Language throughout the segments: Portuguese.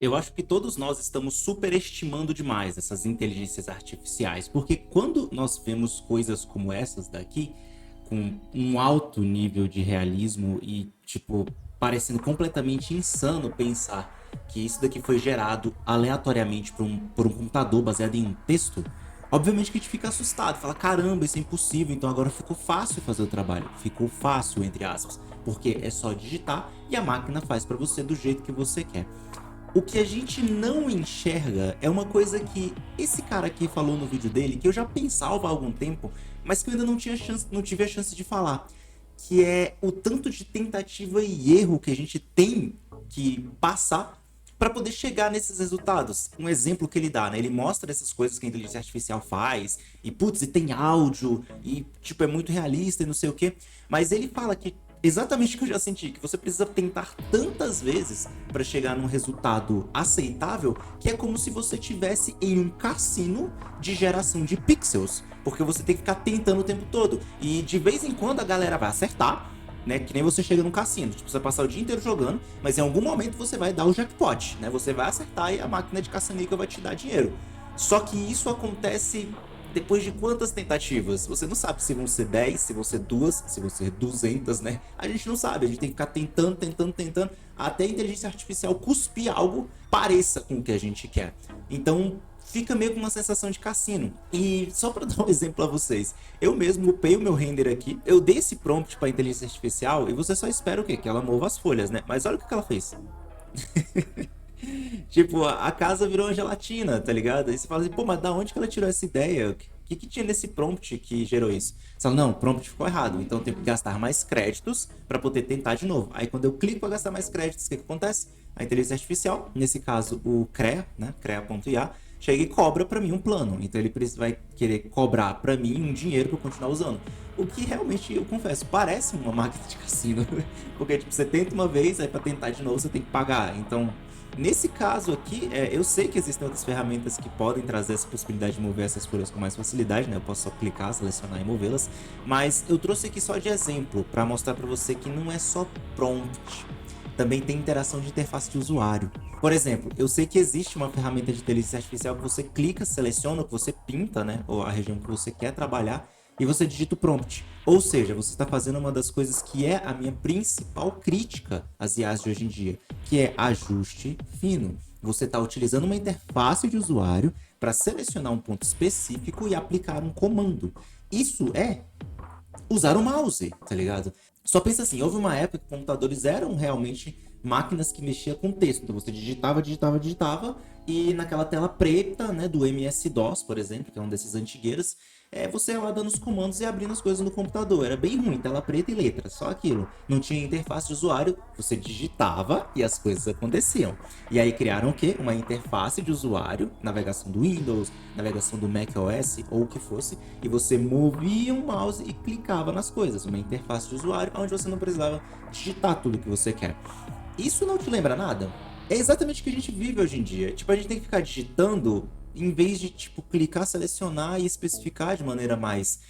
Eu acho que todos nós estamos superestimando demais essas inteligências artificiais, porque quando nós vemos coisas como essas daqui, com um alto nível de realismo e, tipo, parecendo completamente insano pensar que isso daqui foi gerado aleatoriamente por um computador baseado em um texto, obviamente que a gente fica assustado, fala, caramba, isso é impossível, então agora ficou fácil fazer o trabalho. Ficou fácil, entre aspas, porque é só digitar e a máquina faz para você do jeito que você quer. O que a gente não enxerga é uma coisa que esse cara aqui falou no vídeo dele, que eu já pensava há algum tempo, mas que eu ainda não tive a chance de falar, que é o tanto de tentativa e erro que a gente tem que passar para poder chegar nesses resultados. Um exemplo que ele dá, né? Ele mostra essas coisas que a inteligência artificial faz, e putz, e tem áudio, e tipo, é muito realista e não sei o quê, mas ele fala que exatamente o que eu já senti, que você precisa tentar tantas vezes para chegar num resultado aceitável, que é como se você tivesse em um cassino de geração de pixels, porque você tem que ficar tentando o tempo todo. E de vez em quando a galera vai acertar, né? Que nem você chega num cassino, tipo, você vai passar o dia inteiro jogando, mas em algum momento você vai dar o jackpot, né? Você vai acertar e a máquina de caça-níquel vai te dar dinheiro. Só que isso acontece depois de quantas tentativas? Você não sabe se vão ser 10, se vão ser 2, se vão ser 200, né? A gente não sabe, a gente tem que ficar tentando, tentando, tentando, até a inteligência artificial cuspir algo pareça com o que a gente quer. Então, fica meio com uma sensação de cassino. E só para dar um exemplo para vocês, eu mesmo upei o meu render aqui, eu dei esse prompt para inteligência artificial e você só espera o quê? Que ela mova as folhas, né? Mas olha o que ela fez. Tipo, a casa virou uma gelatina, tá ligado? Aí você fala assim, pô, mas da onde que ela tirou essa ideia? O que tinha nesse prompt que gerou isso? Você fala, não, o prompt ficou errado, então eu tenho que gastar mais créditos para poder tentar de novo. Aí quando eu clico para gastar mais créditos, o que acontece? A inteligência artificial, nesse caso o CREA, né, crea.ia, chega e cobra para mim um plano. Então ele vai querer cobrar para mim um dinheiro para eu continuar usando. O que realmente, eu confesso, parece uma máquina de cassino. Porque tipo, você tenta uma vez, aí para tentar de novo você tem que pagar. Então, nesse caso aqui, eu sei que existem outras ferramentas que podem trazer essa possibilidade de mover essas folhas com mais facilidade, né? Eu posso só clicar, selecionar e movê-las, mas eu trouxe aqui só de exemplo para mostrar para você que não é só prompt, também tem interação de interface de usuário. Por exemplo, eu sei que existe uma ferramenta de inteligência artificial que você clica, seleciona o que você pinta, né? Ou a região que você quer trabalhar, e você digita o prompt. Ou seja, você está fazendo uma das coisas que é a minha principal crítica às IAs de hoje em dia, que é ajuste fino. Você está utilizando uma interface de usuário para selecionar um ponto específico e aplicar um comando. Isso é usar o mouse, tá ligado? Só pensa assim, houve uma época que computadores eram realmente máquinas que mexiam com texto. Então você digitava, digitava, digitava, e naquela tela preta, né, do MS-DOS, por exemplo, que é um desses antigueiros, você ia lá dando os comandos e abrindo as coisas no computador. Era bem ruim, tela preta e letra, só aquilo. Não tinha interface de usuário, você digitava e as coisas aconteciam. E aí criaram o quê? Uma interface de usuário, navegação do Windows, navegação do macOS ou o que fosse, e você movia o mouse e clicava nas coisas. Uma interface de usuário onde você não precisava digitar tudo que você quer. Isso não te lembra nada? É exatamente o que a gente vive hoje em dia. Tipo, a gente tem que ficar digitando em vez de, tipo, clicar, selecionar e especificar de maneira mais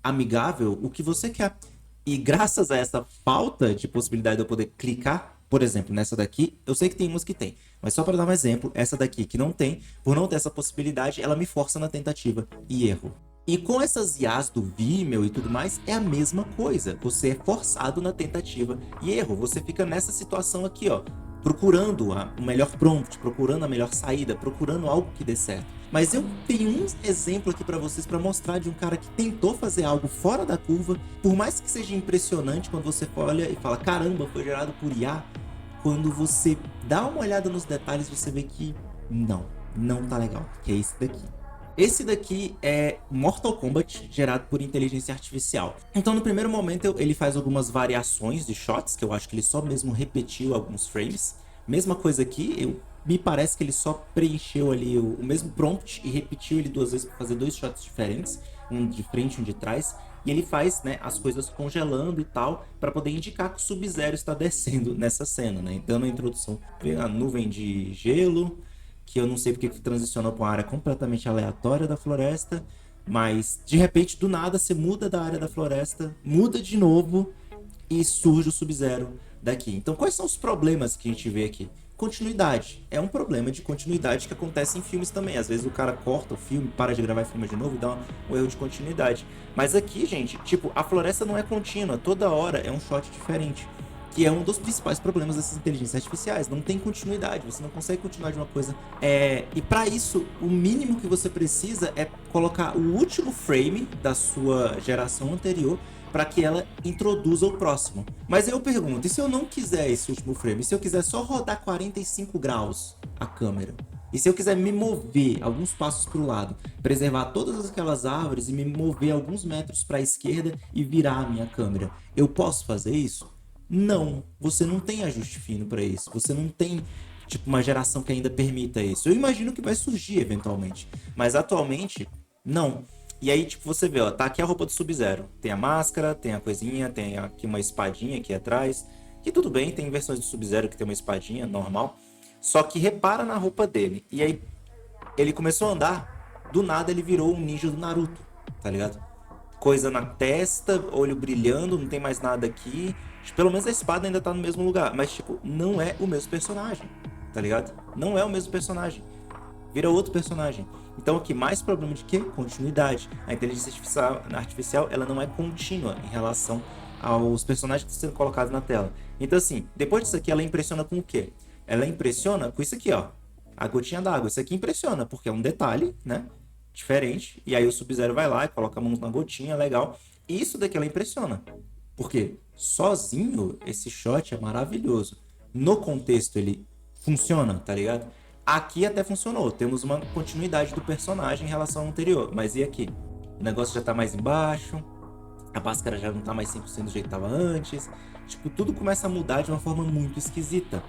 amigável o que você quer. E graças a essa falta de possibilidade de eu poder clicar, por exemplo, nessa daqui, eu sei que tem umas que tem, mas só para dar um exemplo, essa daqui que não tem, por não ter essa possibilidade, ela me força na tentativa e erro. E com essas IAs do Vimeo e tudo mais, é a mesma coisa. Você é forçado na tentativa e erro. Você fica nessa situação aqui, ó, procurando o melhor prompt, procurando a melhor saída, procurando algo que dê certo. Mas eu tenho um exemplo aqui para vocês para mostrar de um cara que tentou fazer algo fora da curva, por mais que seja impressionante quando você olha e fala, caramba, foi gerado por IA. Quando você dá uma olhada nos detalhes, você vê que não tá legal, que é esse daqui. Esse daqui é Mortal Kombat gerado por inteligência artificial. Então no primeiro momento ele faz algumas variações de shots, que eu acho que ele só mesmo repetiu alguns frames. Mesma coisa aqui, me parece que ele só preencheu ali o mesmo prompt e repetiu ele duas vezes para fazer dois shots diferentes, um de frente e um de trás. E ele faz, né, as coisas congelando e tal, para poder indicar que o Sub-Zero está descendo nessa cena, né? Então na introdução vem a nuvem de gelo, que eu não sei porque que transicionou para uma área completamente aleatória da floresta, mas de repente, do nada, você muda da área da floresta, muda de novo e surge o Sub-Zero daqui. Então, quais são os problemas que a gente vê aqui? continuidade. É um problema de continuidade que acontece em filmes também. Às vezes o cara corta o filme, para de gravar filme de novo e dá um erro de continuidade. Mas aqui, gente, tipo, a floresta não é contínua. Toda hora é um shot diferente. Que é um dos principais problemas dessas inteligências artificiais. Não tem continuidade, você não consegue continuar de uma coisa. E para isso, o mínimo que você precisa é colocar o último frame da sua geração anterior para que ela introduza o próximo. Mas eu pergunto, e se eu não quiser esse último frame? E se eu quiser só rodar 45 graus a câmera? E se eu quiser me mover alguns passos para o lado, preservar todas aquelas árvores e me mover alguns metros para a esquerda e virar a minha câmera, eu posso fazer isso? Não, você não tem ajuste fino para isso. Você não tem, tipo, uma geração que ainda permita isso. Eu imagino que vai surgir eventualmente, mas atualmente não. E aí, tipo, você vê, ó, tá aqui a roupa do Sub-Zero. Tem a máscara, tem a coisinha, tem aqui uma espadinha aqui atrás. Que tudo bem, tem versões do Sub-Zero que tem uma espadinha, normal. Só que repara na roupa dele. E aí, ele começou a andar, do nada ele virou um ninja do Naruto, tá ligado? Coisa na testa, olho brilhando, não tem mais nada aqui. Pelo menos a espada ainda tá no mesmo lugar. Mas, tipo, não é o mesmo personagem, tá ligado? Não é o mesmo personagem. Vira outro personagem. Então aqui, mais problema de quê? Continuidade. A inteligência artificial, ela não é contínua em relação aos personagens que estão sendo colocados na tela. Então assim, depois disso aqui, ela impressiona com o quê? Ela impressiona com isso aqui, ó. A gotinha d'água. Isso aqui impressiona, porque é um detalhe, né? Diferente. E aí o Sub-Zero vai lá e coloca a mão na gotinha, legal. E isso daqui ela impressiona. Porque sozinho, esse shot é maravilhoso. No contexto, ele funciona, tá ligado? Aqui até funcionou. Temos uma continuidade do personagem em relação ao anterior. Mas e aqui? O negócio já tá mais embaixo. A máscara já não tá mais 100% do jeito que tava antes. Tipo, tudo começa a mudar de uma forma muito esquisita.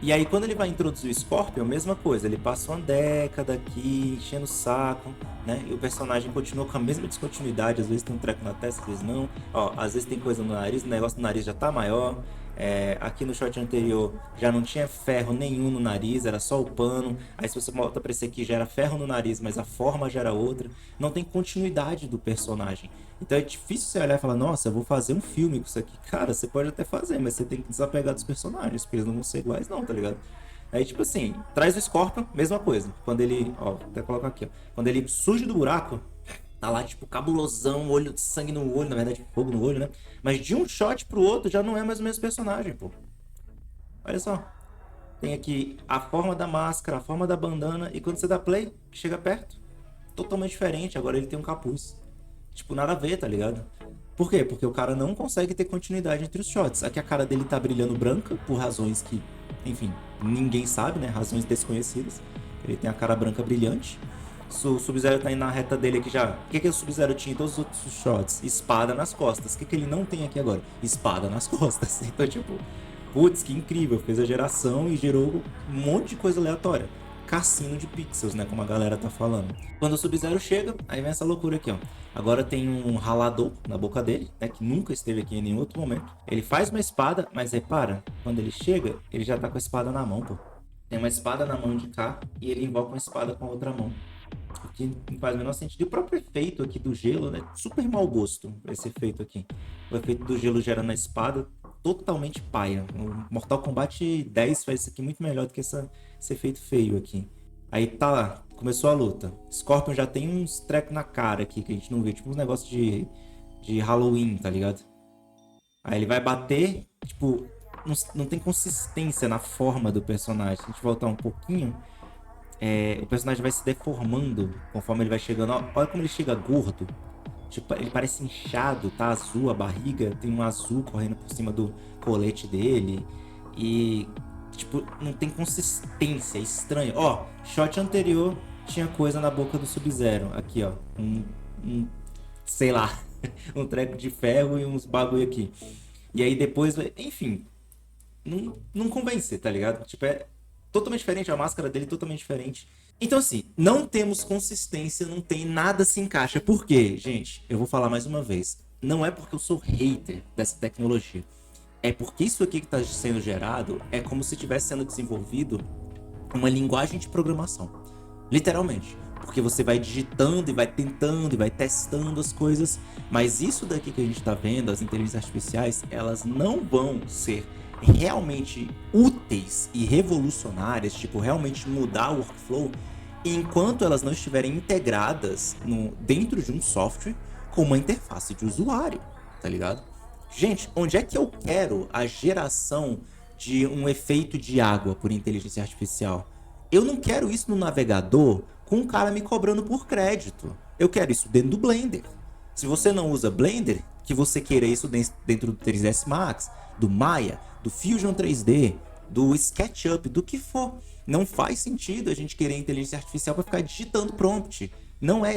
E aí, quando ele vai introduzir o Scorpion, a mesma coisa. Ele passa uma década aqui, enchendo o saco, né? E o personagem continua com a mesma descontinuidade. Às vezes tem um treco na testa, às vezes não. Ó, às vezes tem coisa no nariz, o negócio do nariz já tá maior. Aqui no shot anterior já não tinha ferro nenhum no nariz, era só o pano. Aí se você volta pra esse aqui, já era ferro no nariz, mas a forma já era outra. Não tem continuidade do personagem. Então é difícil você olhar e falar, nossa, eu vou fazer um filme com isso aqui. Cara, você pode até fazer, mas você tem que desapegar dos personagens, porque eles não vão ser iguais não, tá ligado? Aí, tipo assim, traz o Scorpion, mesma coisa. Quando ele, ó, vou até colocar aqui, ó. Quando ele surge do buraco, tá lá, tipo, cabulosão, olho de sangue no olho, na verdade, fogo no olho, né? Mas de um shot pro outro já não é mais o mesmo personagem, pô. Olha só. Tem aqui a forma da máscara, a forma da bandana, e quando você dá play, chega perto, totalmente diferente. Agora ele tem um capuz. Tipo, nada a ver, tá ligado? Por quê? Porque o cara não consegue ter continuidade entre os shots. Aqui a cara dele tá brilhando branca, por razões que, enfim, ninguém sabe, né? Razões desconhecidas. Ele tem a cara branca brilhante. O Sub-Zero tá indo na reta dele aqui já. O que o Sub-Zero tinha em todos os outros shots? Espada nas costas. O que ele não tem aqui agora? Espada nas costas. Então, tipo, putz, que incrível. Fez a geração e gerou um monte de coisa aleatória. Cassino de pixels, né? Como a galera tá falando. Quando o Sub-Zero chega, aí vem essa loucura aqui, ó. Agora tem um ralador na boca dele, né? Que nunca esteve aqui em nenhum outro momento. Ele faz uma espada, mas repara, quando ele chega, ele já tá com a espada na mão, pô. Tem uma espada na mão de cá e ele invoca uma espada com a outra mão. O que não faz o menor sentido. E o próprio efeito aqui do gelo, né? Super mau gosto, esse efeito aqui. O efeito do gelo gera na espada, totalmente paia. O Mortal Kombat 10 faz isso aqui muito melhor do que esse efeito feio aqui. Aí tá lá, começou a luta. Scorpion já tem uns trecos na cara aqui que a gente não vê, tipo uns negócios de Halloween, tá ligado? Aí ele vai bater, tipo, não tem consistência na forma do personagem. Se a gente voltar um pouquinho, o personagem vai se deformando conforme ele vai chegando. Olha como ele chega gordo. Tipo, ele parece inchado, tá azul a barriga, tem um azul correndo por cima do colete dele. E, tipo, não tem consistência, é estranho. Ó, shot anterior tinha coisa na boca do Sub-Zero. Aqui, ó. Sei lá, um treco de ferro e uns bagulho aqui. E aí depois, enfim, não convence, tá ligado? Tipo, é totalmente diferente, a máscara dele é totalmente diferente. Então, assim, não temos consistência, não tem nada se encaixa. Por quê, gente? Eu vou falar mais uma vez. Não é porque eu sou hater dessa tecnologia. É porque isso aqui que está sendo gerado é como se estivesse sendo desenvolvido uma linguagem de programação. Literalmente. Porque você vai digitando e vai tentando e vai testando as coisas. Mas isso daqui que a gente está vendo, as inteligências artificiais, elas não vão ser realmente úteis e revolucionárias, tipo, realmente mudar o workflow, enquanto elas não estiverem integradas dentro de um software com uma interface de usuário, tá ligado? Gente, onde é que eu quero a geração de um efeito de água por inteligência artificial? Eu não quero isso no navegador com um cara me cobrando por crédito. Eu quero isso dentro do Blender. Se você não usa Blender, que você queira isso dentro do 3ds Max, do Maya, do Fusion 3D, do SketchUp, do que for. Não faz sentido a gente querer inteligência artificial para ficar digitando prompt. Não é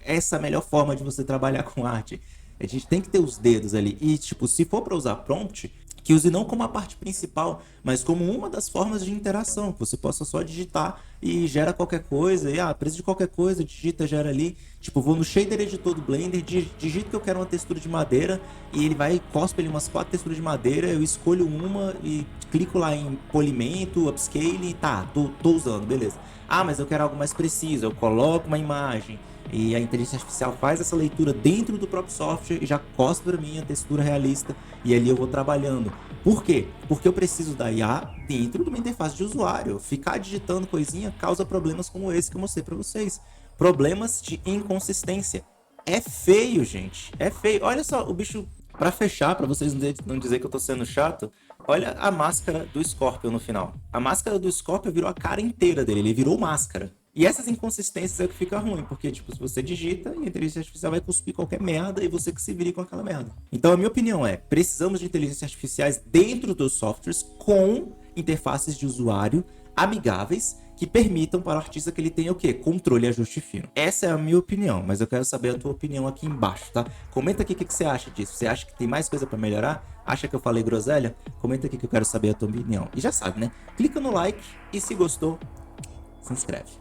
essa a melhor forma de você trabalhar com arte. A gente tem que ter os dedos ali. E, tipo, se for para usar prompt, que use não como a parte principal, mas como uma das formas de interação, que você possa só digitar e gera qualquer coisa, e precisa de qualquer coisa, digita, gera ali. Tipo, vou no shader editor do Blender, digito que eu quero uma textura de madeira, e ele vai, cospe ali umas 4 texturas de madeira, eu escolho uma e clico lá em polimento, upscale, e tá, tô usando, beleza. Mas eu quero algo mais preciso, eu coloco uma imagem, e a inteligência artificial faz essa leitura dentro do próprio software e já cospe para mim a textura realista, e ali eu vou trabalhando. Por quê? Porque eu preciso da IA dentro de uma interface de usuário. Ficar digitando coisinha causa problemas como esse que eu mostrei para vocês. Problemas de inconsistência. É feio, gente. É feio. Olha só, o bicho... Pra fechar, pra vocês não dizer que eu tô sendo chato, olha a máscara do Scorpion no final. A máscara do Scorpion virou a cara inteira dele, ele virou máscara. E essas inconsistências é o que fica ruim, porque, tipo, se você digita, a inteligência artificial vai cuspir qualquer merda e você que se vire com aquela merda. Então, a minha opinião é, precisamos de inteligências artificiais dentro dos softwares com interfaces de usuário amigáveis que permitam para o artista que ele tenha o quê? Controle e ajuste fino. Essa é a minha opinião, mas eu quero saber a tua opinião aqui embaixo, tá? Comenta aqui o que você acha disso. Você acha que tem mais coisa para melhorar? Acha que eu falei groselha? Comenta aqui que eu quero saber a tua opinião. E já sabe, né? Clica no like e se gostou, se inscreve.